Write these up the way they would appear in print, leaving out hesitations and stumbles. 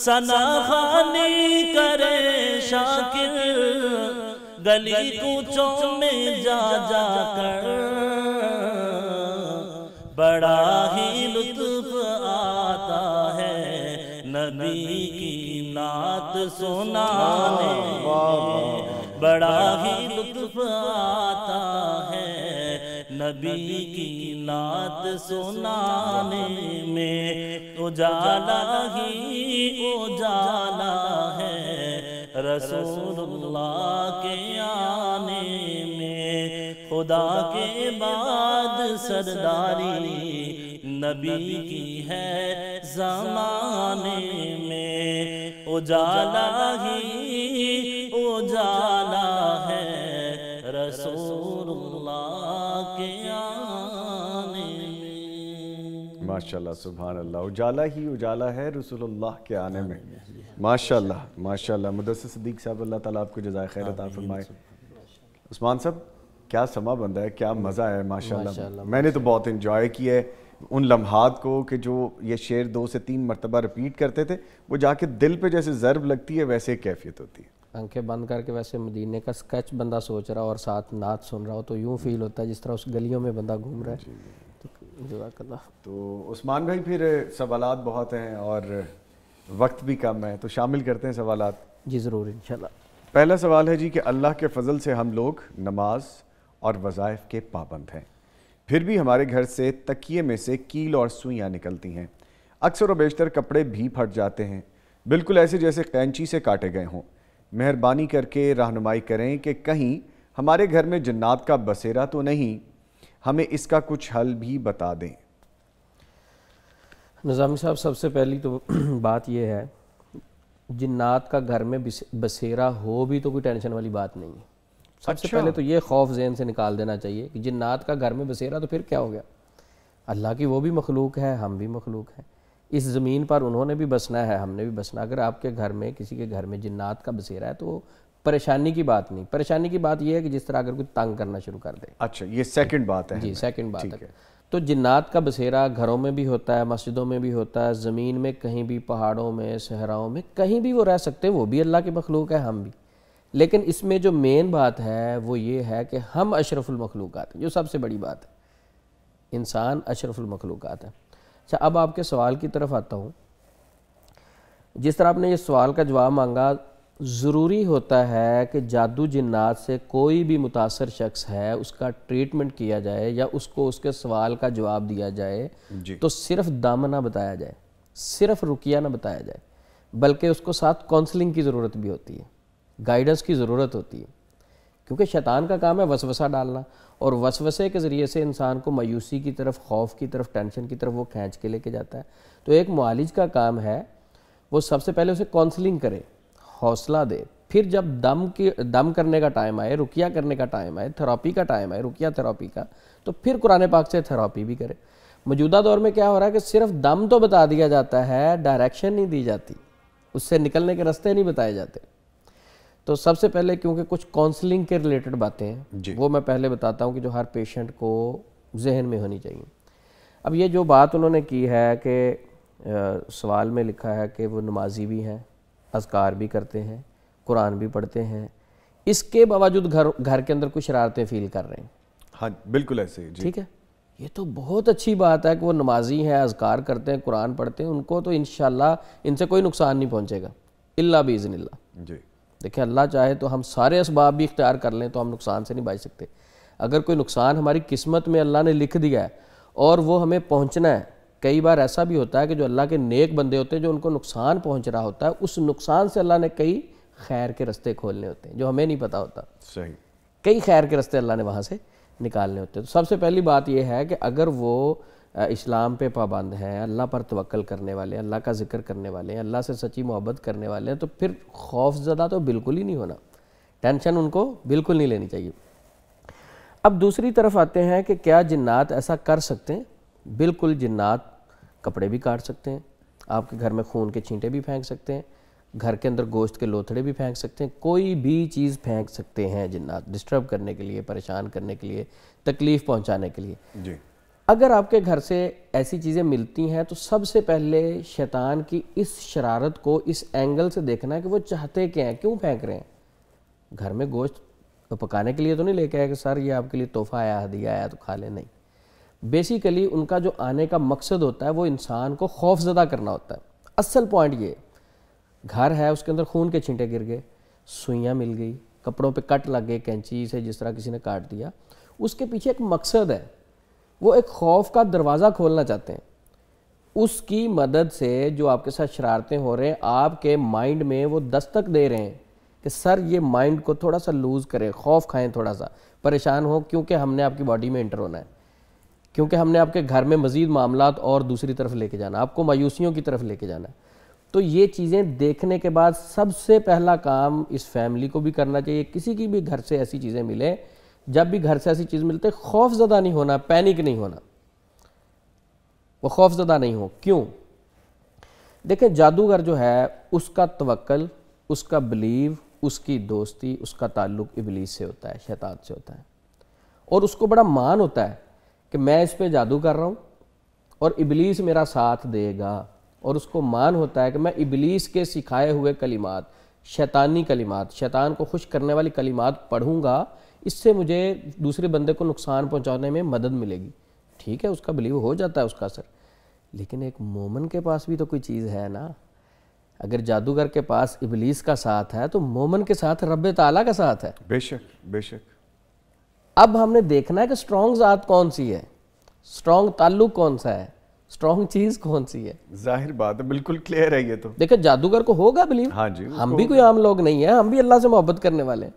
ثنا خوانی کرے شاکر گلی کوچوں میں جا جا کر بڑا ہی لطف آتا ہے نبی کی نعت سنانے میں بڑا ہی لطف آتا ہے نبی کی نعت سنانے میں اجالا ہی اجالا ہے رسول اللہ کے آنے میں خدا کے بعد سرداری نبی کی ہے زمانے میں اجالا ہی اجالا ہے رسول اللہ کے آنے میں۔ ماشاءاللہ سبحان اللہ، اجالا ہی اجالا ہے رسول اللہ کے آنے میں۔ ماشاءاللہ ماشاءاللہ۔ مدثر صدیق صاحب اللہ تعالیٰ آپ کو جزائے خیر عطا فرمائے۔ عثمان صاحب کیا سما بندہ ہے، کیا مزہ ہے ماشاءاللہ۔ میں نے تو بہت انجوائے کیا ہے ان لمحات کو کہ جو یہ شعر 2 سے 3 مرتبہ ریپیٹ کرتے تھے، وہ جا کے دل پہ جیسے ضرب لگتی ہے ویسے کیفیت ہوتی ہے۔ آنکھیں بند کر کے ویسے مدینے کا سکیچ بندہ سوچ رہا اور ساتھ نعت سن رہا ہو تو یوں فیل ہوتا ہے جس طرح اس گلیوں میں بندہ گھوم رہا ہے۔ جزاک اللہ۔ تو عثمان بھائی پھر سوالات بہت ہیں اور وقت بھی کم ہے، تو شامل کرتے ہیں سوالات۔ جی ضرور انشاءاللہ۔ پہلا سوال ہے جی کہ اللہ کے فضل سے ہم لوگ نماز اور وظائف کے پابند ہیں، پھر بھی ہمارے گھر سے تکیے میں سے کیل اور سوئیاں نکلتی ہیں، اکثر و بیشتر کپڑے بھی پھٹ جاتے ہیں، بالکل ایسے جیسے قینچی سے کاٹے گئے ہوں۔ مہربانی کر کے رہنمائی کریں کہ کہیں ہمارے گھر میں جنات کا بسیرا تو نہیں، ہمیں اس کا کچھ حل بھی بتا دیں۔ نظامی صاحب سب سے پہلی تو بات یہ ہے، جنات کا گھر میں بسیرا ہو بھی تو کوئی ٹینشن والی بات نہیں ہے۔ سب سے پہلے تو یہ خوف ذہن سے نکال دینا چاہیے کہ جنات کا گھر میں بسیرا تو پھر کیا ہو گیا؟ اللہ کی وہ بھی مخلوق ہے، ہم بھی مخلوق ہیں، اس زمین پر انہوں نے بھی بسنا ہے، ہم نے بھی بسنا۔ اگر آپ کے گھر میں کسی کے گھر میں جنات کا بسیرا ہے تو پریشانی کی بات نہیں، پریشانی کی بات یہ ہے کہ جس طرح اگر کوئی تنگ کرنا شروع کر دے۔ اچھا یہ سیکنڈ بات ہے۔ جی سیکنڈ بات ہے۔ تو جنات کا بسیرا گھروں میں بھی ہوتا ہے، مسجدوں میں بھی ہوتا ہے، زمین میں کہیں بھی، پہاڑوں میں، صحراؤں میں، کہیں بھی وہ رہ سکتے ہیں، وہ بھی اللہ کی مخلوق ہے، ہم بھی۔ لیکن اس میں جو مین بات ہے وہ یہ ہے کہ ہم اشرف المخلوقات ہیں، جو سب سے بڑی بات ہے، انسان اشرف المخلوقات ہے۔ اچھا اب آپ کے سوال کی طرف آتا ہوں۔ جس طرح آپ نے یہ سوال کا جواب مانگا، ضروری ہوتا ہے کہ جادو جنات سے کوئی بھی متاثر شخص ہے اس کا ٹریٹمنٹ کیا جائے یا اس کو اس کے سوال کا جواب دیا جائے تو صرف دم نہ بتایا جائے، صرف رقیہ نہ بتایا جائے، بلکہ اس کو ساتھ کونسلنگ کی ضرورت بھی ہوتی ہے، گائیڈنس کی ضرورت ہوتی ہے، کیونکہ شیطان کا کام ہے وسوسہ ڈالنا، اور وسوسے کے ذریعے سے انسان کو مایوسی کی طرف، خوف کی طرف، ٹینشن کی طرف وہ کھینچ کے لے کے جاتا ہے۔ تو ایک معالج کا کام ہے وہ سب سے پہلے اسے کونسلنگ کرے، حوصلہ دے، پھر جب دم کرنے کا ٹائم آئے، رقیہ کرنے کا ٹائم آئے، تھراپی کا ٹائم آئے، رقیہ تھراپی کا، تو پھر قرآن پاک سے تھراپی بھی کرے۔ موجودہ دور میں کیا ہو رہا ہے کہ صرف دم تو بتا دیا جاتا ہے، ڈائریکشن نہیں دی جاتی، اس سے نکلنے کے راستے نہیں بتائے جاتے۔ تو سب سے پہلے کیونکہ کچھ کونسلنگ کے ریلیٹڈ باتیں ہیں وہ میں پہلے بتاتا ہوں کہ جو ہر پیشنٹ کو ذہن میں ہونی چاہیے۔ اب یہ جو بات انہوں نے کی ہے کہ سوال میں لکھا ہے کہ وہ نمازی بھی ہیں، اذکار بھی کرتے ہیں، قرآن بھی پڑھتے ہیں، اس کے باوجود گھر کے اندر کچھ شرارتیں فیل کر رہے ہیں۔ ہاں بالکل ایسے جی، ٹھیک ہے، یہ تو بہت اچھی بات ہے کہ وہ نمازی ہیں، اذکار کرتے ہیں، قرآن پڑھتے ہیں، ان کو تو انشاءاللہ ان سے کوئی نقصان نہیں پہنچے گا الا باذن اللہ۔ جی دیکھیں اللہ چاہے تو ہم سارے اسباب بھی اختیار کر لیں تو ہم نقصان سے نہیں بچ سکتے۔ اگر کوئی نقصان ہماری قسمت میں اللہ نے لکھ دیا ہے اور وہ ہمیں پہنچنا ہے، کئی بار ایسا بھی ہوتا ہے کہ جو اللہ کے نیک بندے ہوتے ہیں جو ان کو نقصان پہنچ رہا ہوتا ہے، اس نقصان سے اللہ نے کئی خیر کے رستے کھولنے ہوتے ہیں جو ہمیں نہیں پتہ ہوتا، صحیح، کئی خیر کے رستے اللہ نے وہاں سے نکالنے ہوتے ہیں۔ تو سب سے پہلی بات یہ ہے کہ اگر وہ اسلام پہ پابند ہیں، اللہ پر توکل کرنے والے ہیں، اللہ کا ذکر کرنے والے ہیں، اللہ سے سچی محبت کرنے والے ہیں، تو پھر خوف زدہ تو بالکل ہی نہیں ہونا، ٹینشن ان کو بالکل نہیں لینی چاہیے۔ اب دوسری طرف آتے ہیں کہ کیا جنات ایسا کر سکتے ہیں؟ بالکل، جنات کپڑے بھی کاٹ سکتے ہیں، آپ کے گھر میں خون کے چھینٹے بھی پھینک سکتے ہیں، گھر کے اندر گوشت کے لوتھڑے بھی پھینک سکتے ہیں، کوئی بھی چیز پھینک سکتے ہیں جنات، ڈسٹرب کرنے کے لیے، پریشان کرنے کے لیے، تکلیف پہنچانے کے لیے۔ جی اگر آپ کے گھر سے ایسی چیزیں ملتی ہیں تو سب سے پہلے شیطان کی اس شرارت کو اس اینگل سے دیکھنا ہے کہ وہ چاہتے کیا ہیں, کیوں پھینک رہے ہیں. گھر میں گوشت پکانے کے لیے تو نہیں لے کے آئے کہ سر یہ آپ کے لیے تحفہ آیا, ہدیہ آیا تو کھا لیں, نہیں. بیسیکلی ان کا جو آنے کا مقصد ہوتا ہے وہ انسان کو خوف زدہ کرنا ہوتا ہے. اصل پوائنٹ یہ, گھر ہے اس کے اندر خون کے چھینٹے گر گئے, سوئیاں مل گئی, کپڑوں پہ کٹ لگ گئے کینچی سے جس طرح کسی نے کاٹ دیا, اس کے پیچھے ایک مقصد ہے. وہ ایک خوف کا دروازہ کھولنا چاہتے ہیں. اس کی مدد سے جو آپ کے ساتھ شرارتیں ہو رہے ہیں آپ کے مائنڈ میں وہ دستک دے رہے ہیں کہ سر یہ مائنڈ کو تھوڑا سا لوز کرے, خوف کھائیں, تھوڑا سا پریشان ہو, کیونکہ ہم نے آپ کی باڈی میں انٹر ہونا ہے, کیونکہ ہم نے آپ کے گھر میں مزید معاملات اور دوسری طرف لے کے جانا, آپ کو مایوسیوں کی طرف لے کے جانا ہے. تو یہ چیزیں دیکھنے کے بعد سب سے پہلا کام اس فیملی کو بھی کرنا چاہیے. کسی کی بھی گھر سے ایسی چیزیں ملیں, جب بھی گھر سے ایسی چیز ملتے خوف زدہ نہیں ہونا, پینک نہیں ہونا, وہ خوف زدہ نہیں ہو. کیوں؟ دیکھیں جادوگر جو ہے اس کا توکل, اس کا بلیو, اس کی دوستی, اس کا تعلق ابلیس سے ہوتا ہے, شیطان سے ہوتا ہے. اور اس کو بڑا مان ہوتا ہے کہ میں اس پہ جادو کر رہا ہوں اور ابلیس میرا ساتھ دے گا. اور اس کو مان ہوتا ہے کہ میں ابلیس کے سکھائے ہوئے کلمات, شیطانی کلمات, شیطان کو خوش کرنے والی کلمات پڑھوں گا, اس سے مجھے دوسرے بندے کو نقصان پہنچانے میں مدد ملے گی. ٹھیک ہے, اس کا بلیو ہو جاتا ہے اس کا اثر. لیکن ایک مومن کے پاس بھی تو کوئی چیز ہے نا. اگر جادوگر کے پاس ابلیس کا ساتھ ہے تو مومن کے ساتھ رب تعالیٰ کا ساتھ ہے. بے شک بے شک. اب ہم نے دیکھنا ہے کہ سٹرونگ ذات کون سی ہے, سٹرونگ تعلق کون سا ہے, سٹرونگ چیز کون سی ہے. ظاہر بات ہے, بالکل کلیئر ہے یہ تو. دیکھیں جادوگر کو ہوگا بلیو. ہاں جی, ہم بھی کوئی عام لوگ نہیں ہیں, ہم بھی اللہ سے محبت کرنے والے ہیں,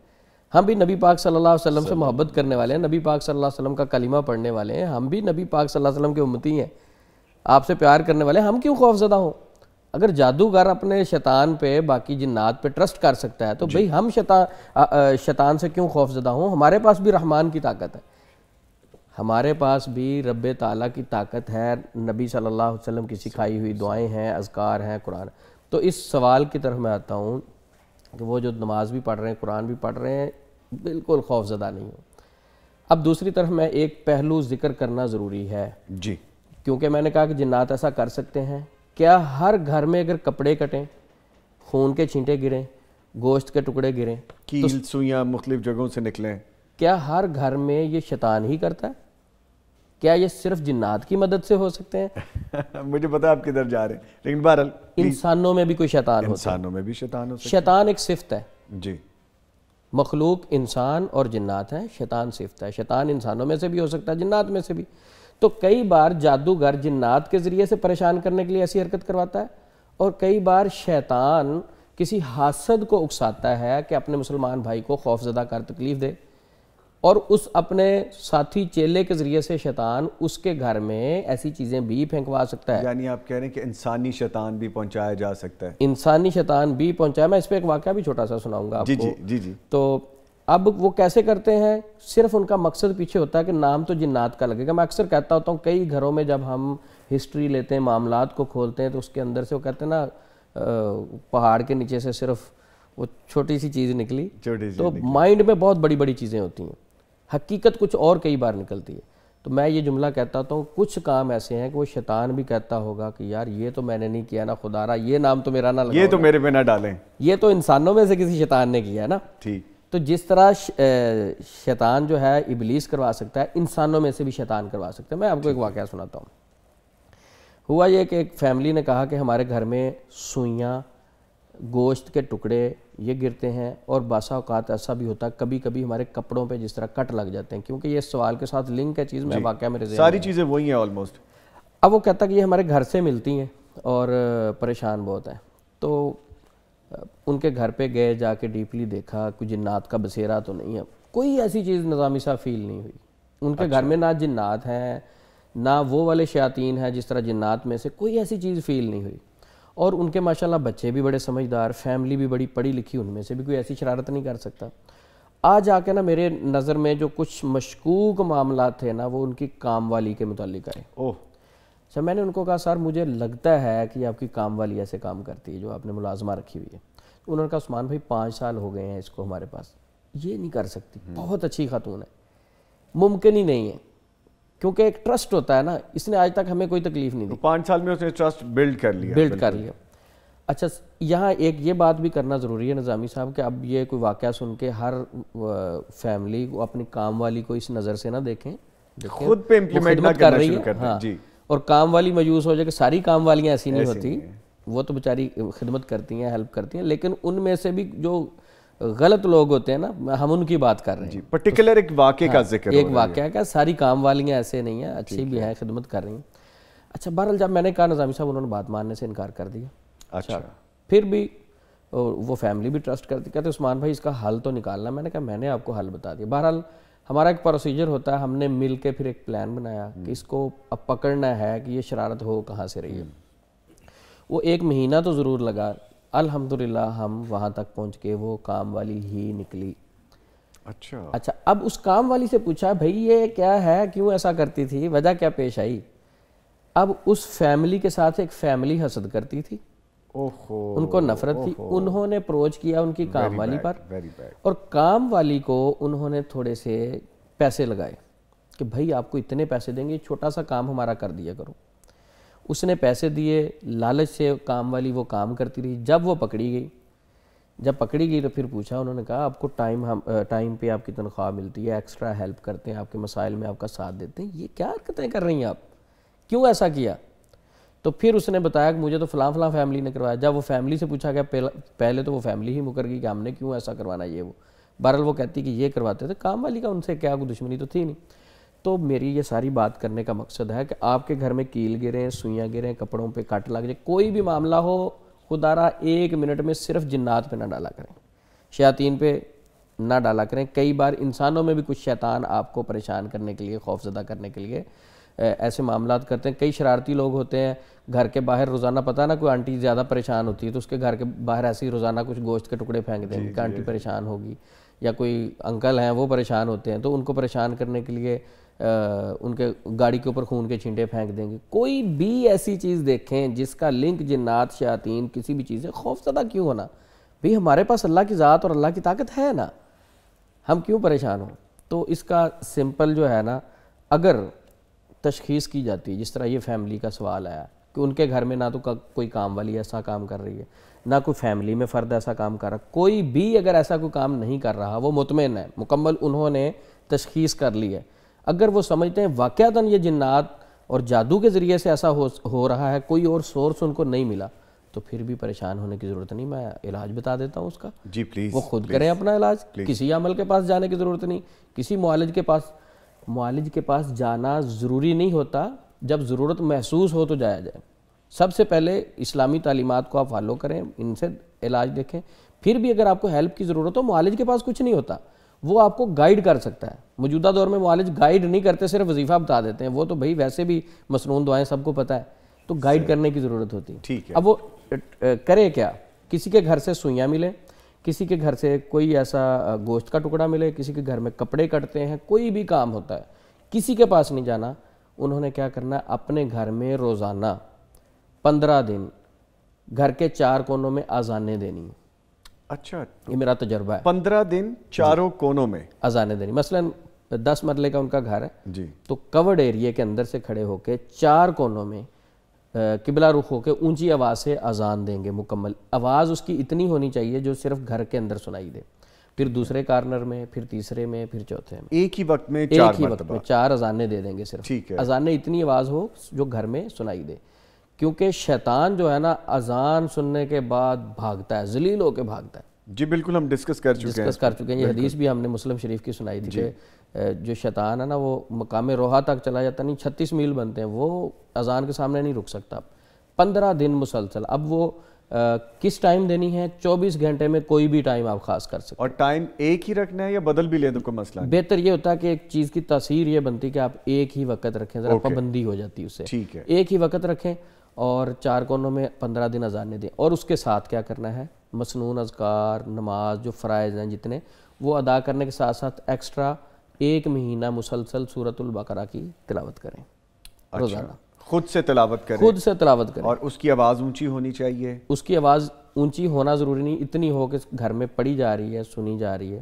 ہم بھی نبی پاک صلی اللہ علیہ وسلم سے محبت کرنے والے ہیں, نبی پاک صلی اللہ علیہ وسلم کا کلمہ پڑھنے والے ہیں, ہم بھی نبی پاک صلی اللہ علیہ وسلم کے امتی ہیں, آپ سے پیار کرنے والے ہیں. ہم کیوں خوف زدہ ہوں؟ اگر جادوگر اپنے شیطان پہ, باقی جنات پہ ٹرسٹ کر سکتا ہے تو بھئی ہم شیطان سے کیوں خوف زدہ ہوں؟ ہمارے پاس بھی رحمان کی طاقت ہے, ہمارے پاس بھی رب تعالیٰ کی طاقت ہے, نبی صلی اللہ علیہ وسلم کی سکھائی ہوئی دعائیں ہیں, اذکار ہیں, قرآن. تو اس سوال کی طرف میں آتا ہوں کہ وہ جو نماز بھی پڑھ رہے ہیں, قرآن بھی پڑھ رہے ہیں, بالکل خوف زدہ نہیں ہوں. اب دوسری طرف میں ایک پہلو ذکر کرنا ضروری ہے جی, کیونکہ میں نے کہا کہ جنات ایسا کر سکتے ہیں. کیا ہر گھر میں اگر کپڑے کٹیں, خون کے چھینٹے گریں, گوشت کے ٹکڑے گریں, کیل سوئیاں مختلف جگہوں سے نکلیں, کیا ہر گھر میں یہ شیطان ہی کرتا ہے؟ کیا یہ صرف جنات کی مدد سے ہو سکتے ہیں؟ مجھے پتا آپ کدھر جا رہے ہیں, لیکن بہرحال انسانوں میں بھی کوئی شیطان ہوتا ہے. انسانوں میں بھی شیطان ہو سکتا شیطان ایک صفت ہے. جی, مخلوق انسان اور جنات ہیں, شیطان صفت ہے. شیطان انسانوں میں سے بھی ہو سکتا ہے, جنات میں سے بھی. تو کئی بار جادوگر جنات کے ذریعے سے پریشان کرنے کے لیے ایسی حرکت کرواتا ہے, اور کئی بار شیطان کسی حاسد کو اکساتا ہے کہ اپنے مسلمان بھائی کو خوف زدہ کر تکلیف دے, اور اس اپنے ساتھی چیلے کے ذریعے سے شیطان اس کے گھر میں ایسی چیزیں بھی پھینکوا سکتا ہے. یعنی آپ کہہ رہے ہیں کہ انسانی شیطان بھی پہنچایا جا سکتا ہے. انسانی شیطان بھی پہنچایا. میں اس پہ ایک واقعہ بھی چھوٹا سا سناؤں گا آپ کو. جی جی. تو اب وہ کیسے کرتے ہیں؟ صرف ان کا مقصد پیچھے ہوتا ہے کہ نام تو جنات کا لگے گا. میں اکثر کہتا ہوتا ہوں کئی گھروں میں جب ہم ہسٹری لیتے ہیں, معاملات کو کھولتے ہیں, تو اس کے اندر سے وہ کہتے ہیں نا پہاڑ کے نیچے سے صرف وہ چھوٹی سی چیز نکلی, تو مائنڈ میں بہت بڑی بڑی چیزیں ہوتی ہیں, حقیقت کچھ اور کئی بار نکلتی ہے. تو میں یہ جملہ کہتا ہوں کچھ کام ایسے ہیں کہ وہ شیطان بھی کہتا ہوگا کہ یار یہ تو میں نے نہیں کیا نا, خدا را یہ نام تو میرا نہ لگا, یہ تو میرے پہ نہ ڈالیں, یہ تو انسانوں میں سے کسی شیطان نے کیا ہے نا. ٹھیک. تو جس طرح شیطان جو ہے ابلیس کروا سکتا ہے, انسانوں میں سے بھی شیطان کروا سکتا ہے. میں آپ کو ایک واقعہ سناتا ہوں. ہوا یہ کہ ایک فیملی نے کہا کہ ہمارے گھر میں سوئیاں, گوشت کے ٹکڑے یہ گرتے ہیں, اور بعض اوقات ایسا بھی ہوتا ہے کبھی کبھی ہمارے کپڑوں پہ جس طرح کٹ لگ جاتے ہیں, کیونکہ یہ سوال کے ساتھ لنک ہے چیز, میں واقعہ میرے ذہن میں ساری چیزیں وہی ہیں آلموسٹ. اب وہ کہتا کہ یہ ہمارے گھر سے ملتی ہیں اور پریشان بہت ہیں. تو ان کے گھر پہ گئے, جا کے ڈیپلی دیکھا, کوئی جنات کا بسیرا تو نہیں ہے, کوئی ایسی چیز نظامی سا فیل نہیں ہوئی. ان کے گھر میں نہ جنات ہیں نہ وہ والے شیاطین ہیں جس طرح جنات میں سے, کوئی ایسی چیز فیل نہیں ہوئی. اور ان کے ماشاءاللہ بچے بھی بڑے سمجھدار, فیملی بھی بڑی پڑھی لکھی, ان میں سے بھی کوئی ایسی شرارت نہیں کر سکتا. آج آ کے نا میرے نظر میں جو کچھ مشکوک معاملات تھے نا, وہ ان کی کام والی کے متعلق آئے. اچھا, میں نے ان کو کہا سر مجھے لگتا ہے کہ آپ کی کام والی ایسے کام کرتی ہے جو آپ نے ملازمہ رکھی ہوئی ہے. انہوں نے کہا عثمان بھائی 5 سال ہو گئے ہیں اس کو ہمارے پاس, یہ نہیں کر سکتی, بہت اچھی خاتون ہے, ممکن ہی نہیں ہے. کیونکہ ایک ٹرسٹ ہوتا ہے نا, اس نے آج تک ہمیں کوئی تکلیف نہیں دی. 5 سال میں اس نے ٹرسٹ بلڈ کر لیا. اچھا یہاں ایک یہ بات بھی کرنا ضروری ہے نظامی صاحب کہ اب یہ کوئی واقعہ سن کے ہر فیملی کو اپنی کام والی کو اس نظر سے نہ دیکھیں, خود پہ امپلیمنٹ نہ کرنا شروع کرتے ہیں. جی. اور کام والی مایوس ہو جائے کہ ساری کام والیاں ایسی نہیں ہوتی, وہ تو بیچاری خدمت کرتی ہیں, ہیلپ کرتی ہیں, لیکن ان میں سے بھی جو غلط لوگ ہوتے ہیں نا, ہم ان کی بات کر رہے ہیں. پرٹیکولر ایک واقعے کا ذکر ایک واقعہ کا, ساری کام والیاں ایسے نہیں ہیں, اچھی بھی ہیں, خدمت کر رہی ہیں. اچھا بہرحال جب میں نے کہا نظامی صاحب, انہوں نے بات ماننے سے انکار کر دیا. اچھا پھر بھی وہ فیملی بھی ٹرسٹ کرتی, کہتے عثمان بھائی اس کا حل تو نکالنا. میں نے کہا میں نے آپ کو حل بتا دیا. بہرحال ہمارا ایک پروسیجر ہوتا ہے, ہم نے مل کے پھر ایک پلان بنایا کہ اس کو اب پکڑنا ہے کہ یہ شرارت ہو کہاں سے رہی ہے. وہ 1 مہینہ تو ضرور لگا, الحمدللہ ہم وہاں تک پہنچ کے وہ کام والی ہی نکلی. اچھا اب اس کام والی سے پوچھا بھائی یہ کیا ہے, کیوں ایسا کرتی تھی, وجہ کیا پیش آئی. اب اس فیملی کے ساتھ ایک فیملی حسد کرتی تھی, ان کو نفرت تھی. انہوں نے اپروچ کیا ان کی کام والی پر, اور کام والی کو انہوں نے تھوڑے سے پیسے لگائے کہ بھائی آپ کو اتنے پیسے دیں گے, چھوٹا سا کام ہمارا کر دیا کرو. اس نے پیسے دیے, لالچ سے کام والی وہ کام کرتی رہی. جب وہ پکڑی گئی تو پھر پوچھا, انہوں نے کہا آپ کو ٹائم پہ آپ کی تنخواہ ملتی ہے, ایکسٹرا ہیلپ کرتے ہیں, آپ کے مسائل میں آپ کا ساتھ دیتے ہیں, یہ کیا حرکتیں کر رہی ہیں آپ, کیوں ایسا کیا. تو پھر اس نے بتایا کہ مجھے تو فلاں فیملی نے کروایا. جب وہ فیملی سے پوچھا گیا, پہلے تو وہ فیملی ہی مکر گئی کہ ہم نے کیوں ایسا کروانا یہ وہ. بہرحال وہ کہتی کہ یہ کرواتے تھے, کام والی کا ان سے کیا کوئی دشمنی تو تھی نہیں. تو میری یہ ساری بات کرنے کا مقصد ہے کہ آپ کے گھر میں کیل گریں, سوئیاں گریں, کپڑوں پہ کٹ لگ جائے, کوئی بھی معاملہ ہو, خدا را 1 منٹ میں صرف جنات پہ نہ ڈالا کریں, شیاطین پہ نہ ڈالا کریں. کئی بار انسانوں میں بھی کچھ شیطان آپ کو پریشان کرنے کے لیے, خوفزدہ کرنے کے لیے ایسے معاملات کرتے ہیں. کئی شرارتی لوگ ہوتے ہیں, گھر کے باہر روزانہ پتہ نا کوئی آنٹی زیادہ پریشان ہوتی ہے تو اس کے گھر کے باہر ایسے ہی روزانہ کچھ گوشت کے ٹکڑے پھینک دیں کہ آنٹی پریشان ہوگی, یا کوئی انکل ہیں وہ پریشان ہوتے ہیں تو ان کو پریشان کرنے کے لیے ان کے گاڑی کے اوپر خون کے چھینٹے پھینک دیں گے. کوئی بھی ایسی چیز دیکھیں جس کا لنک جنات, شیاطین, کسی بھی چیز ہے, خوف زدہ کیوں ہونا بھئی, ہمارے پاس اللہ کی ذات اور اللہ کی طاقت ہے نا, ہم کیوں پریشان ہوں. تو اس کا سمپل جو ہے نا, اگر تشخیص کی جاتی ہے, جس طرح یہ فیملی کا سوال آیا کہ ان کے گھر میں نہ تو کوئی کام والی ایسا کام کر رہی ہے, نہ کوئی فیملی میں فرد ایسا کام کر رہا, کوئی بھی اگر ایسا کوئی کام نہیں کر رہا, وہ مطمئن ہے, مکمل انہوں نے تشخیص کر لی ہے. اگر وہ سمجھتے ہیں واقعتاً یہ جنات اور جادو کے ذریعے سے ایسا ہو رہا ہے, کوئی اور سورس ان کو نہیں ملا, تو پھر بھی پریشان ہونے کی ضرورت نہیں. میں علاج بتا دیتا ہوں اس کا, جی پلیز, وہ خود کریں اپنا علاج, کسی عمل کے پاس جانے کی ضرورت نہیں, کسی معالج کے پاس جانا ضروری نہیں ہوتا. جب ضرورت محسوس ہو تو جایا جائے. سب سے پہلے اسلامی تعلیمات کو آپ فالو کریں, ان سے علاج دیکھیں. پھر بھی اگر آپ کو ہیلپ کی ضرورت ہو, معالج کے پاس کچھ نہیں ہوتا, وہ آپ کو گائیڈ کر سکتا ہے. موجودہ دور میں معالج گائیڈ نہیں کرتے, صرف وظیفہ بتا دیتے ہیں. وہ تو بھئی ویسے بھی مسنون دعائیں سب کو پتہ ہے, تو گائیڈ کرنے کی ضرورت ہوتی ہے. اب وہ کرے کیا, کسی کے گھر سے سوئیاں ملیں, کسی کے گھر سے کوئی ایسا گوشت کا ٹکڑا ملے, کسی کے گھر میں کپڑے کٹتے ہیں, کوئی بھی کام ہوتا ہے, کسی کے پاس نہیں جانا. انہوں نے کیا کرنا ہے, اپنے گھر میں روزانہ 15 دن گھر کے 4 کونوں میں اذانیں دینی. اچھا, یہ میرا تجربہ ہے. 15 دن چاروں کونوں میں اذانیں دینی. مثلا 10 مرلے کا ان کا گھر ہے, جی, تو کورڈ ایریے کے اندر سے کھڑے ہو کے 4 کونوں میں قبلہ رخ ہو کے اونچی آواز سے اذان دیں گے. مکمل آواز اس کی اتنی ہونی چاہیے جو صرف گھر کے اندر سنائی دے, پھر دوسرے کارنر میں, پھر تیسرے میں, پھر چوتھے میں, ایک ہی وقت میں 4 اذانیں دے دیں گے صرف. اذانیں اتنی آواز ہو جو گھر میں سنائی دے, کیونکہ شیطان جو ہے نا اذان سننے کے بعد بھاگتا ہے, ذلیل ہو کے بھاگتا ہے. جی بالکل, ہم ڈسکس کر چکے ہیں. یہ حدیث بھی ہم نے مسلم شریف کی سنائی تھی کہ جو شیطان ہے نا وہ مقام روحا تک چلا جاتا, نہیں 36 میل بنتے ہیں, وہ اذان کے سامنے نہیں رک سکتا. 15 دن مسلسل. اب وہ کس ٹائم دینی ہے, 24 گھنٹے میں کوئی بھی ٹائم آپ خاص کر سکتے ہیں. اور ٹائم ایک ہی رکھنا ہے یا بدل بھی لیں تو کوئی مسئلہ نہیں؟ بہتر یہ ہوتا ہے کہ ایک چیز کی تاثیر یہ بنتی کہ آپ ایک ہی وقت رکھیں, ذرا پابندی ہو جاتی اس سے. ٹھیک ہے, ایک ہی وقت رکھیں اور 4 کونوں میں 15 دن اذانیں دیں. اور اس کے ساتھ کیا کرنا ہے, مسنون اذکار, نماز, جو فرائض ہیں جتنے, وہ ادا کرنے کے ساتھ ساتھ ایکسٹرا 1 مہینہ مسلسل سورۃ البقرہ کی تلاوت کریں روزانہ. خود سے تلاوت کریں, خود سے تلاوت کریں. اور اس کی آواز اونچی ہونی چاہیے. اس کی آواز اونچی ہونا ضروری نہیں, اتنی ہو کہ گھر میں پڑھی جا رہی ہے, سنی جا رہی ہے.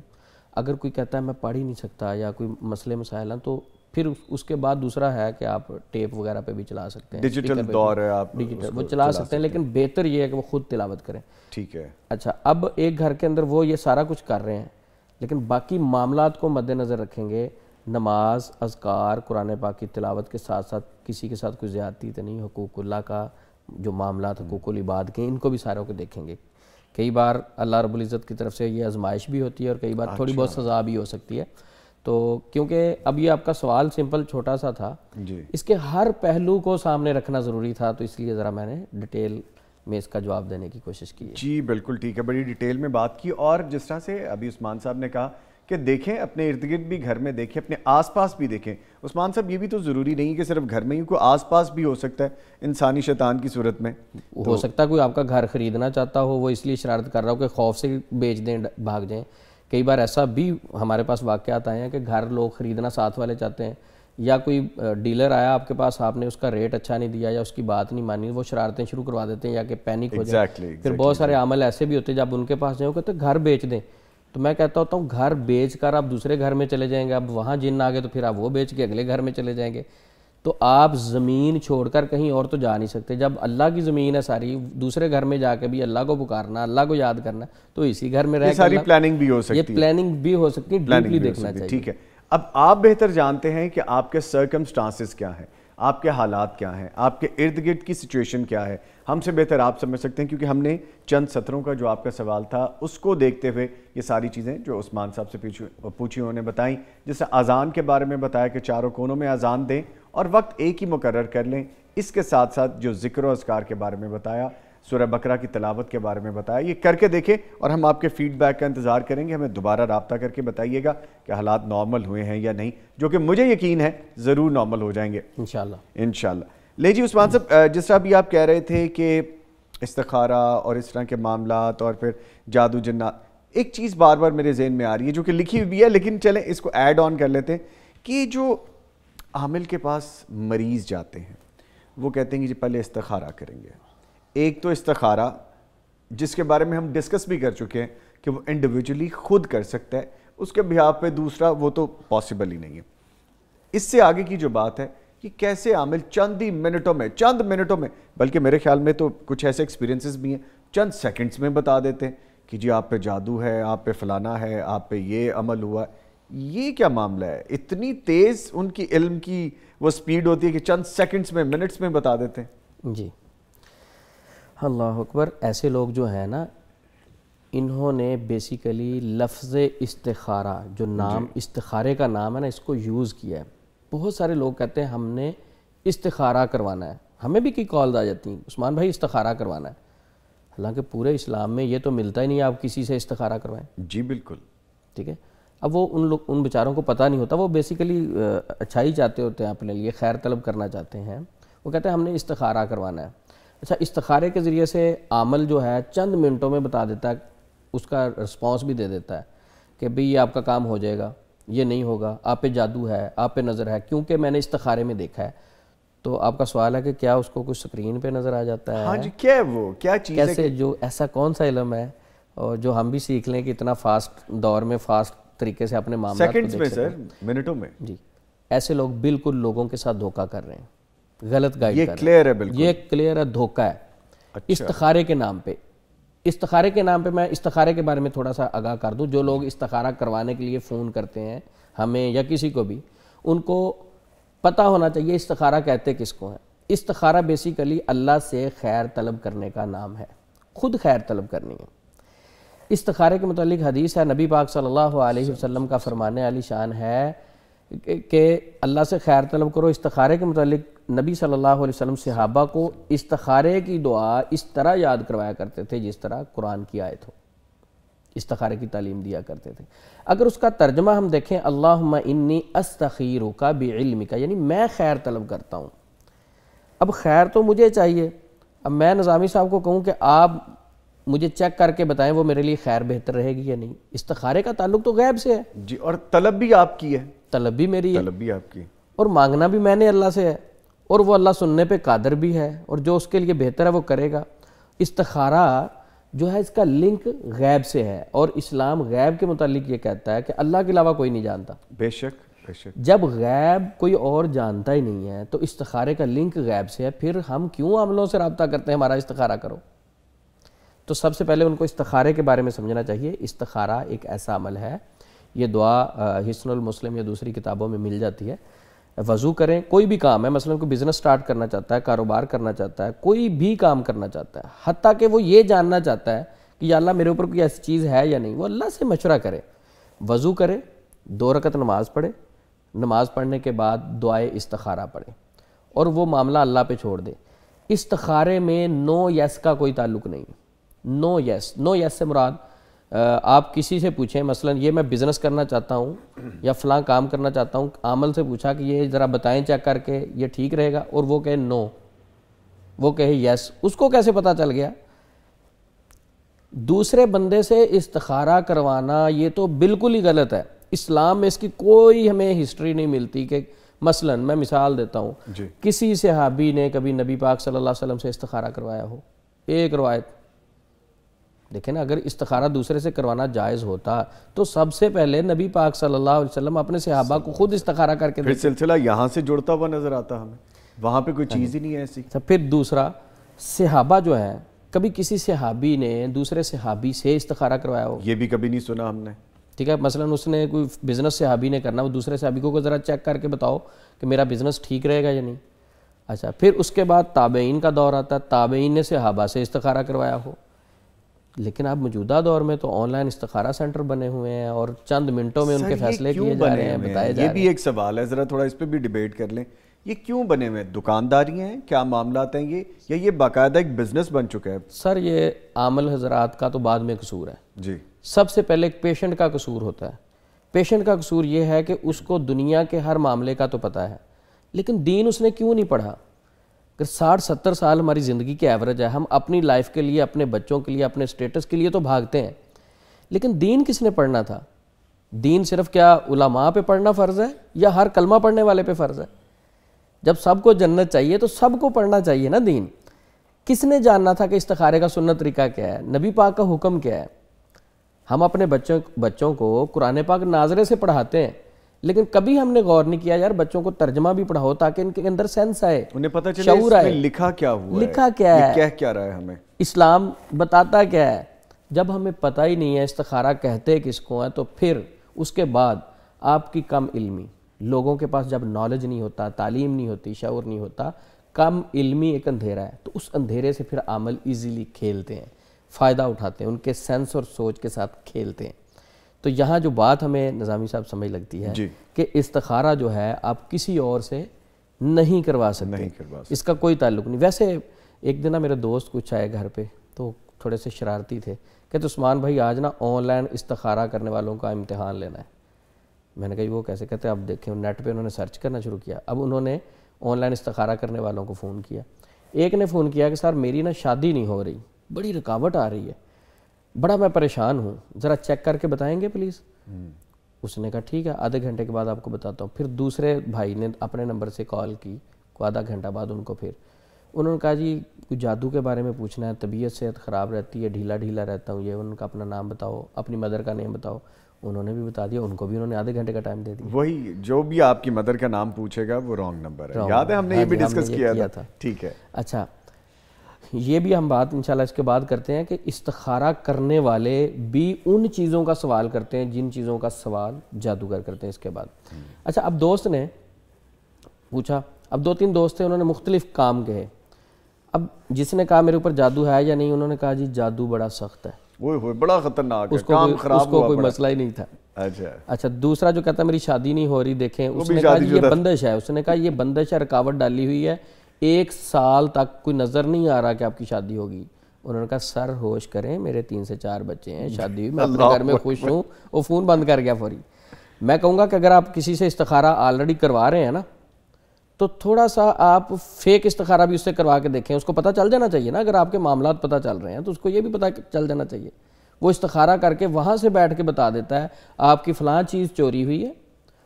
اگر کوئی کہتا ہے میں پڑھ ہی نہیں سکتا یا کوئی مسئلے مسائل ہیں, تو پھر اس کے بعد دوسرا ہے کہ آپ ٹیپ وغیرہ پہ بھی چلا سکتے ہیں, ڈیجیٹل دور ہے, آپ ڈیجیٹل وہ چلا سکتے ہیں, لیکن بہتر یہ ہے کہ وہ خود تلاوت کریں. ٹھیک ہے. اچھا, اب ایک گھر کے اندر وہ یہ سارا کچھ کر رہے ہیں, لیکن باقی معاملات کو مد نظر رکھیں گے. نماز, اذکار, قرآن پاک کی تلاوت کے ساتھ ساتھ کسی کے ساتھ کوئی زیادتی تو نہیں, حقوق اللہ کا جو معاملات حقوق العباد کے, ان کو بھی ساروں کو دیکھیں گے. کئی بار اللہ رب العزت کی طرف سے یہ آزمائش بھی ہوتی ہے اور کئی بار تھوڑی بہت سزا بھی ہو سکتی ہے. تو کیونکہ اب یہ آپ کا سوال سمپل چھوٹا سا تھا, اس کے ہر پہلو کو سامنے رکھنا ضروری تھا, تو اس لیے ذرا میں نے ڈیٹیل میں اس کا جواب دینے کی کوشش کی ہے. جی بالکل ٹھیک ہے, بڑی ڈیٹیل میں بات کی. اور جس طرح سے ابھی عثمان صاحب نے کہا کہ دیکھیں اپنے ارد گرد بھی, گھر میں دیکھیں, اپنے آس پاس بھی دیکھیں. عثمان صاحب یہ بھی تو ضروری نہیں کہ صرف گھر میں ہی, کوئی آس پاس بھی ہو سکتا ہے انسانی شیطان کی صورت میں. ہو سکتا ہے کوئی آپ کا گھر خریدنا چاہتا ہو, وہ اس لیے شرارت کر رہا ہو کہ خوف سے بیچ دیں, بھاگ جائیں. کئی بار ایسا بھی ہمارے پاس واقعات آئے ہیں کہ گھر لوگ خریدنا ساتھ والے چاہتے ہیں, یا کوئی ڈیلر آیا آپ کے پاس, آپ نے اس کا ریٹ اچھا نہیں دیا یا اس کی بات نہیں مانی, وہ شرارتیں شروع کروا دیتے ہیں یا کہ پینک ہو جائے. پھر بہت سارے عمل ایسے بھی ہوتے ہیں جب ان کے پاس جائیں وہ کہتے ہیں گھر بیچ دیں. تو میں کہتا ہوتا ہوں گھر بیچ کر آپ دوسرے گھر میں چلے جائیں گے, اب وہاں جن آ گئے تو پھر آپ وہ بیچ کے اگلے گھر میں چلے جائیں گے. تو آپ زمین چھوڑ کر کہیں اور تو جا نہیں سکتے. جب اللہ کی زمین ہے ساری, دوسرے گھر میں جا کے بھی اللہ کو پکارنا, اللہ کو یاد کرنا, تو اسی گھر میں رہ کے ساری پلاننگ بھی ہو سکتی ہے. یہ پلاننگ بھی ہو سکتی ہے, ڈیپلی دیکھنا چاہیے. ٹھیک ہے. اب آپ بہتر جانتے ہیں کہ آپ کے سرکمسٹانسز کیا ہیں, آپ کے حالات کیا ہیں, آپ کے ارد گرد کی سچویشن کیا ہے. ہم سے بہتر آپ سمجھ سکتے ہیں, کیونکہ ہم نے چند سطروں کا جو آپ کا سوال تھا اس کو دیکھتے ہوئے یہ ساری چیزیں جو عثمان صاحب سے پوچھی انہوں نے بتائیں. جیسے اذان کے بارے میں بتایا کہ چاروں کونوں میں اذان دیں اور وقت ایک ہی مقرر کر لیں. اس کے ساتھ ساتھ جو ذکر و اذکار کے بارے میں بتایا, سورہ بقرہ کی تلاوت کے بارے میں بتایا, یہ کر کے دیکھیں اور ہم آپ کے فیڈ بیک کا انتظار کریں گے. ہمیں دوبارہ رابطہ کر کے بتائیے گا کہ حالات نارمل ہوئے ہیں یا نہیں, جو کہ مجھے یقین ہے ضرور نارمل ہو جائیں گے انشاءاللہ. لے جی عثمان صاحب, جس طرح بھی آپ کہہ رہے تھے کہ استخارہ اور اس طرح کے معاملات اور پھر جادو جنات, ایک چیز بار بار میرے ذہن میں آ رہی ہے جو کہ لکھی ہوئی بھی ہے, لیکن چلیں اس کو ایڈ آن کر لیتے ہیں کہ جو عامل کے پاس مریض جاتے ہیں وہ کہتے ہیں کہ جی پہلے استخارہ کریں گے. ایک تو استخارہ جس کے بارے میں ہم ڈسکس بھی کر چکے ہیں کہ وہ انڈیویجولی خود کر سکتا ہے, اس کے بہاف پہ دوسرا وہ تو پاسبل ہی نہیں ہے. اس سے آگے کی جو بات ہے کہ کیسے عامل چند منٹوں میں, بلکہ میرے خیال میں تو کچھ ایسے ایکسپیرینسز بھی ہیں چند سیکنڈز میں بتا دیتے ہیں کہ جی آپ پہ جادو ہے, آپ پہ فلانا ہے, آپ پہ یہ عمل ہوا ہے. یہ کیا معاملہ ہے؟ اتنی تیز ان کی علم کی وہ سپیڈ ہوتی ہے کہ چند سیکنڈز میں, منٹس میں بتا دیتے ہیں. جی اللہ اکبر. ایسے لوگ جو ہیں نا, انہوں نے بیسیکلی لفظ استخارہ, جو نام استخارے کا نام ہے نا, اس کو یوز کیا ہے. بہت سارے لوگ کہتے ہیں ہم نے استخارہ کروانا ہے, ہمیں بھی کی کالز آ جاتی ہیں عثمان بھائی استخارہ کروانا ہے. حالانکہ پورے اسلام میں یہ تو ملتا ہی نہیں آپ کسی سے استخارہ کروائیں. جی بالکل ٹھیک ہے. اب وہ ان بیچاروں کو پتہ نہیں ہوتا, وہ بیسیکلی اچھائی چاہتے ہوتے ہیں, اپنے لیے خیر طلب کرنا چاہتے ہیں. وہ کہتے ہیں ہم نے استخارہ کروانا ہے. اچھا, استخارے کے ذریعے سے عامل جو ہے چند منٹوں میں بتا دیتا ہے, اس کا رسپانس بھی دے دیتا ہے کہ بھئی یہ آپ کا کام ہو جائے گا, یہ نہیں ہوگا, آپ پہ جادو ہے, آپ پہ نظر ہے, کیونکہ میں نے استخارے میں دیکھا ہے. تو آپ کا سوال ہے کہ کیا اس کو کچھ سکرین پہ نظر آ جاتا ہے؟ ہاں جی, کیا ہے وہ, کیا چیز ہے, کیسے, جو ایسا کون سا علم ہے اور جو ہم بھی سیکھ لیں کہ اتنا فاسٹ دور میں فاسٹ طریقے سے اپنے معاملات کو سیکنڈز میں سر, منٹوں میں. جی ایسے لوگ بالکل لوگوں کے ساتھ دھوکہ کر رہے ہیں, غلط گائیڈ یہ کر رہے ہیں. کلیئر ہے بالکل, یہ کلیئر ہے, دھوکہ ہے. استخارے کے نام پہ, استخارے کے نام پہ میں استخارے کے بارے میں تھوڑا سا آگاہ کر دوں. جو لوگ استخارہ کروانے کے لیے فون کرتے ہیں ہمیں یا کسی کو بھی, ان کو پتہ ہونا چاہیے استخارہ کہتے کس کو ہیں. استخارہ بیسیکلی اللہ سے خیر طلب کرنے کا نام ہے, خود خیر طلب کرنی ہے. استخارے کے متعلق حدیث ہے, نبی پاک صلی اللہ علیہ وسلم کا فرمان علی شان ہے کہ اللہ سے خیر طلب کرو. استخارے کے متعلق نبی صلی اللہ علیہ وسلم صحابہ کو استخارے کی دعا اس طرح یاد کروایا کرتے تھے جس طرح قرآن کی آیت ہو. استخارے کی تعلیم دیا کرتے تھے. اگر اس کا ترجمہ ہم دیکھیں, اللہم انی استخیرک بعلمک, یعنی میں خیر طلب کرتا ہوں. اب خیر تو مجھے چاہیے, اب میں نظامی صاحب کو کہوں کہ آپ مجھے چیک کر کے بتائیں وہ میرے لیے خیر بہتر رہے گی یا نہیں. استخارے کا تعلق تو غیب سے ہے جی, اور طلب بھی آپ کی ہے, طلب بھی میری ہے, طلب بھی آپ کی, اور مانگنا بھی میں نے اللہ سے ہے, اور وہ اللہ سننے پہ قادر بھی ہے, اور جو اس کے لیے بہتر ہے وہ کرے گا. استخارہ جو ہے اس کا لنک غیب سے ہے, اور اسلام غیب کے متعلق یہ کہتا ہے کہ اللہ کے علاوہ کوئی نہیں جانتا. بے شک. جب غیب کوئی اور جانتا ہی نہیں ہے تو استخارے کا لنک غیب سے ہے، پھر ہم کیوں عملوں سے رابطہ کرتے ہیں ہمارا استخارہ کرو؟ تو سب سے پہلے ان کو استخارے کے بارے میں سمجھنا چاہیے. استخارہ ایک ایسا عمل ہے، یہ دعا حصن المسلم یا دوسری کتابوں میں مل جاتی ہے. وضو کریں، کوئی بھی کام ہے، مثلا کوئی بزنس سٹارٹ کرنا چاہتا ہے، کاروبار کرنا چاہتا ہے، کوئی بھی کام کرنا چاہتا ہے، حتیٰ کہ وہ یہ جاننا چاہتا ہے کہ یا اللہ میرے اوپر کوئی ایسی چیز ہے یا نہیں، وہ اللہ سے مشورہ کرے. وضو کرے، 2 رکعت نماز پڑھے، نماز پڑھنے کے بعد دعائے استخارہ پڑھے اور وہ معاملہ اللہ پہ چھوڑ دے. استخارے میں نو یس کا کوئی تعلق نہیں. نو یس سے مراد آپ کسی سے پوچھیں، مثلا یہ میں بزنس کرنا چاہتا ہوں یا فلاں کام کرنا چاہتا ہوں، عامل سے پوچھا کہ یہ ذرا بتائیں چیک کر کے یہ ٹھیک رہے گا، اور وہ کہے نو، وہ کہے یس، اس کو کیسے پتہ چل گیا؟ دوسرے بندے سے استخارہ کروانا یہ تو بالکل ہی غلط ہے. اسلام میں اس کی کوئی ہمیں ہسٹری نہیں ملتی کہ مثلا میں مثال دیتا ہوں، کسی صحابی نے کبھی نبی پاک صلی اللہ علیہ وسلم سے استخارہ کروایا ہو. ایک روایت دیکھیں نا، اگر استخارہ دوسرے سے کروانا جائز ہوتا تو سب سے پہلے نبی پاک صلی اللہ علیہ وسلم اپنے صحابہ کو خود استخارہ کر کے پھر سلسلہ یہاں سے جڑتا ہوا نظر آتا ہمیں، وہاں پہ کوئی چیز ہی نہیں ہے ایسی. پھر دوسرا، صحابہ جو ہیں، کبھی کسی صحابی نے دوسرے صحابی سے استخارہ کروایا ہو؟ یہ بھی کبھی نہیں سنا ہم نے. ٹھیک ہے، مثلا اس نے کوئی بزنس صحابی نے کرنا، وہ دوسرے صحابی کو ذرا چیک کر کے بتاؤ کہ میرا بزنس ٹھیک رہے گا یا نہیں. اچھا، پھر اس کے بعد تابعین کا دور آتا ہے، تابعین نے صحابہ سے استخارہ کروایا ہو. لیکن اب موجودہ دور میں تو آن لائن استخارہ سینٹر بنے ہوئے ہیں اور چند منٹوں میں ان کے فیصلے کیے جا رہے ہیں، بتائے جا رہے ہیں. یہ بھی ایک سوال ہے، ذرا تھوڑا اس پہ بھی ڈیبیٹ کر لیں. یہ کیوں بنے ہوئے؟ دکانداری ہیں؟ کیا معاملات ہیں یہ، یا یہ باقاعدہ ایک بزنس بن چکا ہے؟ سر یہ عامل حضرات کا تو بعد میں قصور ہے. جی، سب سے پہلے ایک پیشنٹ کا قصور ہوتا ہے. پیشنٹ کا قصور یہ ہے کہ اس کو دنیا کے ہر معاملے کا تو پتہ ہے، لیکن دین اس نے کیوں نہیں پڑھا؟ کہ 60-70 سال ہماری زندگی کے ایوریج ہے، ہم اپنی لائف کے لیے، اپنے بچوں کے لیے، اپنے سٹیٹس کے لیے تو بھاگتے ہیں، لیکن دین کس نے پڑھنا تھا؟ دین صرف کیا علماء پہ پڑھنا فرض ہے یا ہر کلمہ پڑھنے والے پہ فرض ہے؟ جب سب کو جنت چاہیے تو سب کو پڑھنا چاہیے نا دین. کس نے جاننا تھا کہ استخارے کا سنت طریقہ کیا ہے؟ نبی پاک کا حکم کیا ہے؟ ہم اپنے بچوں کو قرآن پاک ناظرے سے پڑھاتے ہیں، لیکن کبھی ہم نے غور نہیں کیا یار بچوں کو ترجمہ بھی پڑھاؤ تاکہ ان کے اندر سینس آئے، انہیں پتہ چلے شعور آئے، لکھا کیا ہوا ہے، لکھا کیا ہے، کہہ کیا رہا ہے ہمیں، اسلام بتاتا کیا ہے. جب ہمیں پتہ ہی نہیں ہے استخارہ کہتے کس کو ہیں، تو پھر اس کے بعد آپ کی کم علمی، لوگوں کے پاس جب نالج نہیں ہوتا، تعلیم نہیں ہوتی، شعور نہیں ہوتا، کم علمی ایک اندھیرا ہے، تو اس اندھیرے سے پھر عمل ایزیلی کھیلتے ہیں، فائدہ اٹھاتے ہیں، ان کے سینس اور سوچ کے ساتھ کھیلتے ہیں. تو یہاں جو بات ہمیں نظامی صاحب سمجھ لگتی ہے کہ استخارہ جو ہے آپ کسی اور سے نہیں کروا سکتے، اس کا کوئی تعلق نہیں. ویسے ایک دن میرے دوست کچھ آئے گھر پہ تو تھوڑے سے شرارتی تھے، کہتے عثمان بھائی آج نا آن لائن استخارہ کرنے والوں کا امتحان لینا ہے. میں نے کہا وہ کیسے؟ کہتے اب دیکھیں نیٹ پہ انہوں نے سرچ کرنا شروع کیا. اب انہوں نے آن لائن استخارہ کرنے والوں کو فون کیا. ایک نے فون کیا کہ سر میری نا شادی نہیں ہو رہی، بڑی رکاوٹ آ رہی ہے، بڑا میں پریشان ہوں، ذرا چیک کر کے بتائیں گے پلیز. اس نے کہا ٹھیک ہے، آدھے گھنٹے کے بعد آپ کو بتاتا ہوں. پھر دوسرے بھائی نے اپنے نمبر سے کال کی، آدھا گھنٹہ بعد ان کو پھر انہوں نے کہا جی کوئی جادو کے بارے میں پوچھنا ہے، طبیعت صحت خراب رہتی ہے، ڈھیلا رہتا ہوں، یہ ان کا اپنا نام بتاؤ، اپنی مدر کا نیم بتاؤ. انہوں نے بھی بتا دیا، ان کو بھی انہوں نے آدھے گھنٹے کا ٹائم دے دیا. وہی جو بھی آپ کی مدر کا نام پوچھے گا وہ رانگ نمبر ہے، یاد ہے ہم نے یہ بھی ڈسکس کیا تھا. ٹھیک ہے، اچھا یہ بھی ہم بات انشاءاللہ اس کے بعد کرتے ہیں کہ استخارہ کرنے والے بھی ان چیزوں کا سوال کرتے ہیں جن چیزوں کا سوال جادوگر کرتے ہیں اس کے بعد. اچھا اب دوست نے پوچھا، اب 2-3 دوست تھے، انہوں نے مختلف کام کہے. اب جس نے کہا میرے اوپر جادو ہے یا نہیں، انہوں نے کہا جی جادو بڑا سخت ہے، بڑا خطرناک ہے، کام خراب، اس کو کوئی مسئلہ ہی نہیں تھا. اچھا دوسرا جو کہتا ہے میری شادی نہیں ہو رہی، دیکھیں اس نے کہا یہ بندش ہے، اس نے کہا یہ بندش ہے، رکاوٹ ڈالی ہوئی ہے، 1 سال تک کوئی نظر نہیں آ رہا کہ آپ کی شادی ہوگی. انہوں نے کہا سر ہوش کریں، میرے 3 سے 4 بچے ہیں، شادی ہوئی، میں اپنے گھر میں خوش ہوں. وہ فون بند کر گیا فوری. میں کہوں گا کہ اگر آپ کسی سے استخارہ آلریڈی کروا رہے ہیں نا، تو تھوڑا سا آپ فیک استخارہ بھی اس سے کروا کے دیکھیں. اس کو پتہ چل جانا چاہیے نا، اگر آپ کے معاملات پتہ چل رہے ہیں تو اس کو یہ بھی پتہ چل جانا چاہیے. وہ استخارہ کر کے وہاں سے بیٹھ کے بتا دیتا ہے آپ کی فلاں چیز چوری ہوئی ہے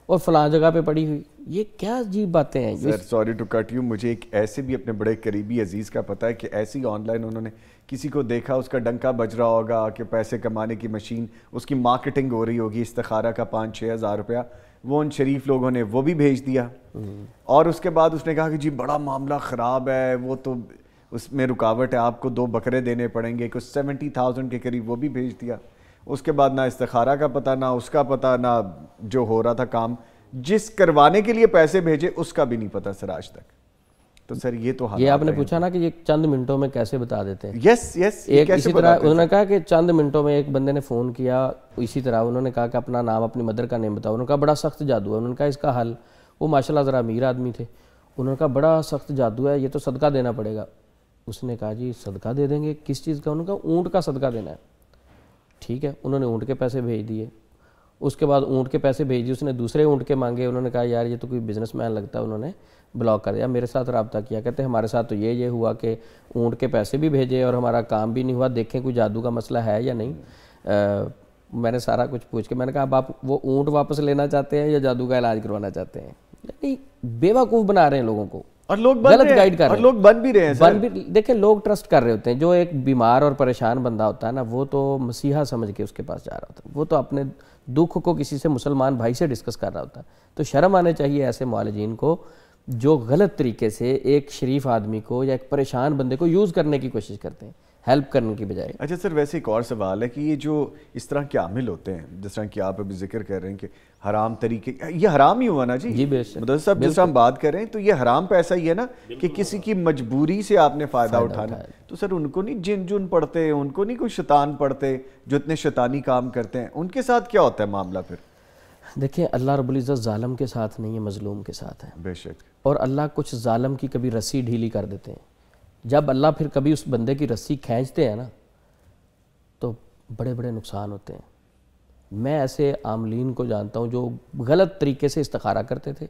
اور فلاں جگہ پہ پڑی ہوئی. یہ کیا عجیب باتیں ہیں. Sir sorry to cut you, مجھے ایک ایسے بھی اپنے بڑے قریبی عزیز کا پتہ ہے کہ ایسی آن لائن انہوں نے کسی کو دیکھا، اس کا ڈنکا بج رہا ہوگا کہ پیسے کمانے کی مشین، اس کی مارکیٹنگ ہو رہی ہوگی استخارہ کا 5-6 ہزار روپیہ. وہ ان شریف لوگوں نے وہ بھی بھیج دیا، اور اس کے بعد اس نے کہا کہ جی بڑا معاملہ خراب ہے، وہ تو اس میں رکاوٹ ہے، آپ کو 2 بکرے دینے پڑیں گے، کچھ 70,000 کے قریب وہ بھی بھیج دیا۔ اس کے بعد نہ استخارہ کا پتہ، نہ اس کا پتہ، نہ جو ہو رہا تھا کام جس کروانے کے لیے پیسے بھیجے اس کا بھی نہیں پتہ سر آج تک۔ تو سر یہ تو یہ آپ نے پوچھا نا کہ یہ چند منٹوں میں کیسے بتا دیتے ہیں۔ یس ایک اسی طرح انہوں نے کہا کہ چند منٹوں میں ایک بندے نے فون کیا، اسی طرح انہوں نے کہا کہ اپنا نام اپنی مدر کا نیم بتاؤ، انہوں نے کہا بڑا سخت جادو ہے، انہوں نے کہا اس کا حل، وہ ماشاءاللہ ذرا امیر آدمی تھے، انہوں نے کہا بڑا سخت جادو ہے، یہ تو صدقہ دینا پڑے گا۔ اس نے کہا جی صدقہ دے دیں گے، کس چیز کا؟ انہوں نے کہا اونٹ کا صدقہ دینا ہے۔ ٹھیک ہے، انہوں نے اونٹ کے پیسے بھیج دیے، اس کے بعد اونٹ کے پیسے بھیج دیے، اس نے دوسرے اونٹ کے مانگے، انہوں نے کہا یار یہ تو کوئی بزنس مین لگتا ہے، انہوں نے بلاک کر دیا۔ میرے ساتھ رابطہ کیا، کہتے ہیں ہمارے ساتھ تو یہ ہوا کہ اونٹ کے پیسے بھی بھیجے اور ہمارا کام بھی نہیں ہوا، دیکھیں کوئی جادو کا مسئلہ ہے یا نہیں۔ میں نے سارا کچھ پوچھ کے میں نے کہا اب آپ وہ اونٹ واپس لینا چاہتے ہیں یا جادو کا علاج کروانا چاہتے ہیں؟ یعنی بیوقوف بنا رہے ہیں لوگوں کو، اور لوگ غلط گائیڈ کر رہے ہیں، اور لوگ بن بھی رہے ہیں۔ دیکھیں لوگ ٹرسٹ کر رہے ہوتے ہیں، جو ایک بیمار اور پریشان بندہ ہوتا ہے نا، وہ تو مسیحا سمجھ کے اس کے پاس جا رہا ہوتا ہے، وہ تو اپنے دکھ کو کسی سے مسلمان بھائی سے ڈسکس کر رہا ہوتا ہے۔ تو شرم آنے چاہیے ایسے معالجین کو جو غلط طریقے سے ایک شریف آدمی کو یا ایک پریشان بندے کو یوز کرنے کی کوشش کرتے ہیں، ہیلپ کرنے کی بجائے۔ اچھا سر، ویسے ایک اور سوال ہے کہ یہ جو اس طرح کے عامل ہوتے ہیں، جس طرح کہ آپ ابھی ذکر کر رہے ہیں کہ حرام طریقے، یہ حرام ہی ہوا نا جی؟ جی بے شک، مدثر صاحب جس طرح ہم بات کر رہے ہیں تو یہ حرام پیسہ ہی ہے نا کہ کسی کی مجبوری سے آپ نے فائدہ اٹھانا۔ تو سر ان کو نہیں جن پڑھتے، ان کو نہیں کوئی شیطان پڑھتے جو اتنے شیطانی کام کرتے ہیں، ان کے ساتھ کیا ہوتا ہے معاملہ پھر؟ دیکھیں اللہ رب العزت ظالم کے ساتھ نہیں ہے، مظلوم کے ساتھ ہے۔ بے شک۔ اور اللہ کچھ ظالم کی کبھی رسی ڈھیلی کر دیتے ہیں، جب اللہ پھر کبھی اس بندے کی رسی کھینچتے ہیں نا تو بڑے بڑے نقصان ہوتے ہیں۔ میں ایسے عاملین کو جانتا ہوں جو غلط طریقے سے استخارہ کرتے تھے،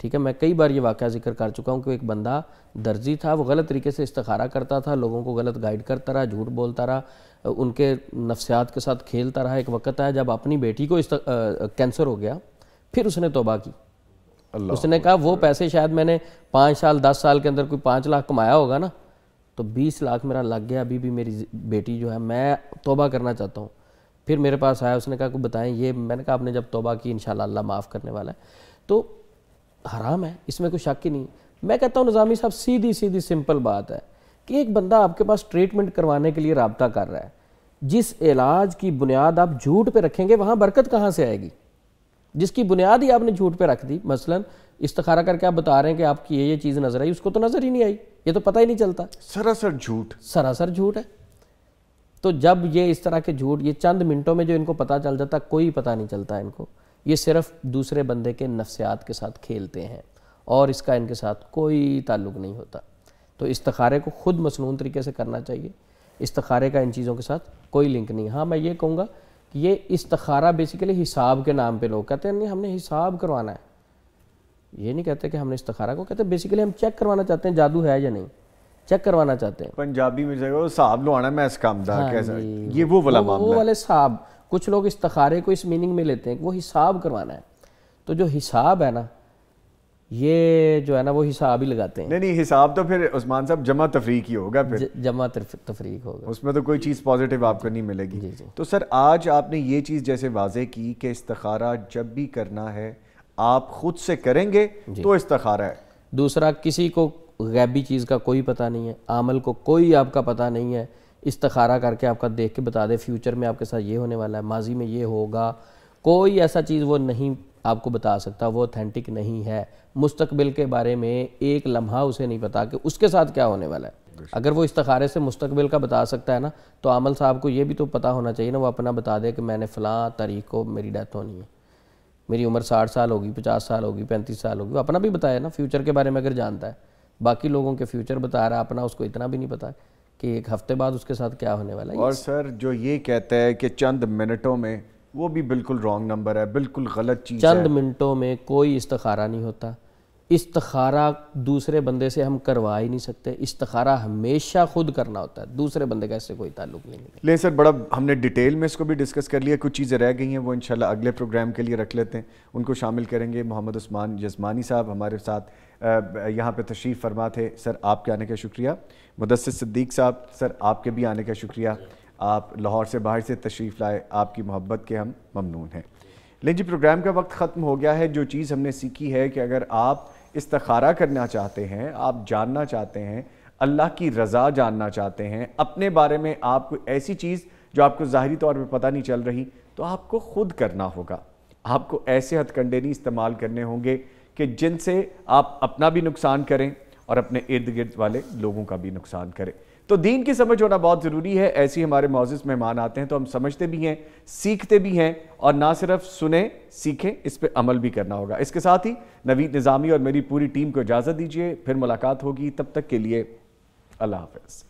ٹھیک ہے، میں کئی بار یہ واقعہ ذکر کر چکا ہوں کہ ایک بندہ درزی تھا، وہ غلط طریقے سے استخارہ کرتا تھا، لوگوں کو غلط گائیڈ کرتا رہا، جھوٹ بولتا رہا، ان کے نفسیات کے ساتھ کھیلتا رہا۔ ایک وقت آیا جب اپنی بیٹی کو کینسر ہو گیا، پھر اس نے توبہ کی، اس نے کہا وہ پیسے شاید میں نے 5 سال 10 سال کے اندر کوئی 5 لاکھ کمایا ہوگا نا، تو 20 لاکھ میرا لگ گیا، ابھی بھی میری بیٹی جو ہے میں توبہ کرنا چاہتا ہوں۔ پھر میرے پاس آیا، اس نے کہا کہ بتائیں یہ، میں نے کہا آپ نے جب توبہ کی انشاءاللہ اللہ معاف کرنے والا ہے۔ تو حرام ہے، اس میں کوئی شک ہی نہیں۔ میں کہتا ہوں نظامی صاحب سیدھی سمپل بات ہے کہ ایک بندہ آپ کے پاس ٹریٹمنٹ کروانے کے لیے رابطہ کر رہا ہے، جس علاج کی بنیاد آپ جھوٹ پہ رکھیں گے وہاں برکت کہاں سے آئے گی؟ جس کی بنیاد ہی آپ نے جھوٹ پہ رکھ دی، مثلا استخارہ کر کے آپ بتا رہے ہیں کہ آپ کی یہ چیز نظر آئی، اس کو تو نظر ہی نہیں آئی، یہ تو پتہ ہی نہیں چلتا، سراسر جھوٹ ہے۔ تو جب یہ اس طرح کے جھوٹ، یہ چند منٹوں میں جو ان کو پتہ چل جاتا، کوئی پتہ نہیں چلتا ان کو، یہ صرف دوسرے بندے کے نفسیات کے ساتھ کھیلتے ہیں اور اس کا ان کے ساتھ کوئی تعلق نہیں ہوتا۔ تو استخارے کو خود مسنون طریقے سے کرنا چاہیے، استخارے کا ان چیزوں کے ساتھ کوئی لنک نہیں۔ ہاں میں یہ کہوں گا کہ یہ استخارہ بیسیکلی حساب کے نام پہ لوگ کہتے ہیں نہیں ہم نے حساب کروانا ہے، یہ نہیں کہتے کہ ہم نے استخارہ کو، کہتے ہیں بیسیکلی ہم چیک کروانا چاہتے ہیں جادو ہے یا نہیں، چیک کروانا چاہتے ہیں۔ پنجابی میں جو صاحب لو آنا میں اس کام دا کیسا، یہ وہ والا معاملہ ہے، وہ والے صاحب۔ کچھ لوگ استخارے کو اس میننگ میں لیتے ہیں کہ وہ حساب کروانا ہے، تو جو حساب ہے نا، یہ جو ہے نا وہ حساب ہی لگاتے ہیں۔ نہیں حساب تو پھر عثمان صاحب جمع تفریق ہی ہوگا، پھر جمع تفریق ہوگا، اس میں تو کوئی چیز پازیٹیو آپ کو نہیں ملے گی۔ تو سر آج آپ نے یہ چیز جیسے واضح کی کہ استخارہ جب بھی کرنا ہے آپ خود سے کریں گے تو استخارہ ہے۔ دوسرا، کسی کو غیبی چیز کا کوئی پتہ نہیں ہے، عمل کو کوئی آپ کا پتہ نہیں ہے، استخارہ کر کے آپ کا دیکھ کے بتا دے فیوچر میں آپ کے ساتھ یہ ہونے والا ہے، ماضی میں یہ ہوگا، کوئی ایسا چیز وہ نہیں آپ کو بتا سکتا، وہ اوتھینٹک نہیں ہے۔ مستقبل کے بارے میں ایک لمحہ اسے نہیں پتا کہ اس کے ساتھ کیا ہونے والا ہے۔ اگر وہ استخارے سے مستقبل کا بتا سکتا ہے نا، تو عامل صاحب کو یہ بھی تو پتا ہونا چاہیے نا، وہ اپنا بتا دے کہ میں نے فلاں تاریخ کو میری ڈیتھ ہونی ہے، میری عمر 60 سال ہوگی، 50 سال ہوگی، 35 سال ہوگی، وہ اپنا بھی بتایا نا فیوچر کے بارے میں اگر جانتا ہے۔ باقی لوگوں کے فیوچر بتا رہا ہے، اپنا اس کو اتنا بھی نہیں پتا کہ ایک ہفتے بعد اس کے ساتھ کیا ہونے والا ہے۔ اور سر جو یہ کہتا ہے کہ چند منٹوں میں، وہ بھی بالکل رانگ نمبر ہے، بالکل غلط چیز ہے۔ چند منٹوں میں کوئی استخارہ نہیں ہوتا، استخارہ دوسرے بندے سے ہم کروا ہی نہیں سکتے، استخارہ ہمیشہ خود کرنا ہوتا ہے، دوسرے بندے کا اس سے کوئی تعلق نہیں ہے۔ لے سر بڑا ہم نے ڈیٹیل میں اس کو بھی ڈسکس کر لیا، کچھ چیزیں رہ گئی ہیں وہ انشاءاللہ اگلے پروگرام کے لیے رکھ لیتے ہیں، ان کو شامل کریں گے۔ محمد عثمان یزمانی صاحب ہمارے ساتھ یہاں پہ تشریف فرما تھے، سر آپ کے آنے کا شکریہ۔ مدثر صدیق صاحب، سر آپ کے بھی آنے کا شکریہ، آپ لاہور سے باہر سے تشریف لائے، آپ کی محبت کے ہم ممنون ہیں۔ لیکن جی پروگرام کا وقت ختم ہو گیا ہے. جو چیز ہم نے سیکھی ہے کہ اگر آپ استخارہ کرنا چاہتے ہیں, آپ جاننا چاہتے ہیں, اللہ کی رضا جاننا چاہتے ہیں, اپنے بارے میں آپ کو ایسی چیز جو آپ کو ظاہری طور پہ پتہ نہیں چل رہی, تو آپ کو خود کرنا ہوگا. آپ کو ایسے ہتھ کنڈے نہیں استعمال کرنے ہوں گے کہ جن سے آپ اپنا بھی نقصان کریں اور اپنے ارد گرد والے لوگوں کا بھی نقصان کریں. تو دین کی سمجھ ہونا بہت ضروری ہے. ایسی ہمارے معزز مہمان آتے ہیں تو ہم سمجھتے بھی ہیں, سیکھتے بھی ہیں, اور نہ صرف سنیں سیکھیں, اس پہ عمل بھی کرنا ہوگا. اس کے ساتھ ہی نوید نظامی اور میری پوری ٹیم کو اجازت دیجیے, پھر ملاقات ہوگی. تب تک کے لیے اللہ حافظ.